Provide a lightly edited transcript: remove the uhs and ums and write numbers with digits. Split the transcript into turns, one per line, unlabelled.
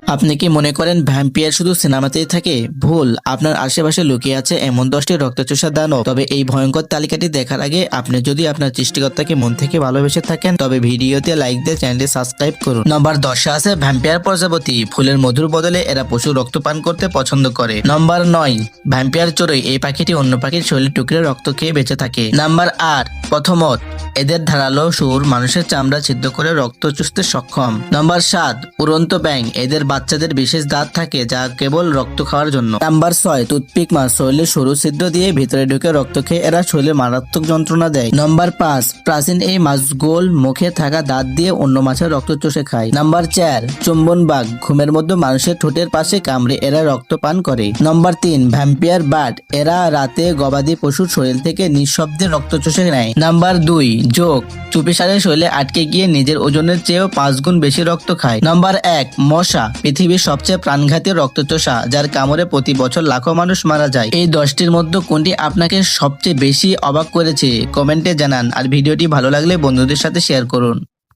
আপনি কি মনে করেন ভ্যাম্পিয়ার শুধু সিনেমাতেই থাকে? ভুল, আপনার আশেপাশে লুকিয়ে আছে এমন 10টি রক্তচোষা দানব। তবে এই ভয়ঙ্কর তালিকাটি দেখার আগে আপনি যদি আপনার সৃষ্টিকর্তাকে মন থেকে ভালোবেসে থাকেন তবে ভিডিওতে লাইক দিয়ে চ্যানেলটি সাবস্ক্রাইব করুন। নম্বর 10 আছে ভ্যাম্পিয়ার প্রজাপতি। ফুলের মধুর বদলে এরা পশুর রক্ত পান করতে পছন্দ করে। নম্বর 9 ভ্যাম্পিয়ার চড়ুই। এই পাখিটি অন্য পাখির শরীর টুকরে রক্ত খেয়ে বেঁচে থাকে। নাম্বার 8 প্রথমত। এদের ধারালো সুর মানুষের চামড়া ছিদ্র করে রক্ত চুষতে সক্ষম। নম্বর 7 উড়ন্ত ব্যাঙ। এদের বাচ্চাদের বিশেষ দাঁত থাকে যা কেবল রক্ত খাওয়ার জন্য। নাম্বার 6 টুথপিক মাছ। শরীরে সরু ছিদ্র দিয়ে ভিতরে ঢুকে রক্ত খেয়ে এরা শরীরে মারাত্মক যন্ত্রণা দেয়। নম্বর 5 প্রাচীন এই মাছ গোল মুখে থাকা দাঁত দিয়ে অন্য মাছের রক্ত চুষে খায়। নাম্বার 4 চুম্বন বাঘ। ঘুমের মধ্যে মানুষের ঠোঁটের পাশে কামড়ে এরা রক্ত পান করে। নম্বর 3 ভ্যাম্পিয়ার বার্ড। এরা রাতে গবাদি পশুর শরীর থেকে নিঃশব্দে রক্ত চুষে নেয়। Number 2 joke. চুপিসারে শরীরে আটকে গিয়ে নিজের ওজনের চেয়েও 5 গুণ বেশি রক্ত খায়। নাম্বার 1 মশা। পৃথিবীর সবচেয়ে প্রাণঘাতী রক্তচোষা যার কামড়ে প্রতি বছর লাখো মানুষ মারা যায়। এই 10টির মধ্যে কোনটি আপনাকে সবচেয়ে বেশি অবাক করেছে কমেন্টে জানান। আর ভিডিওটি ভালো লাগলে বন্ধুদের সাথে শেয়ার করুন।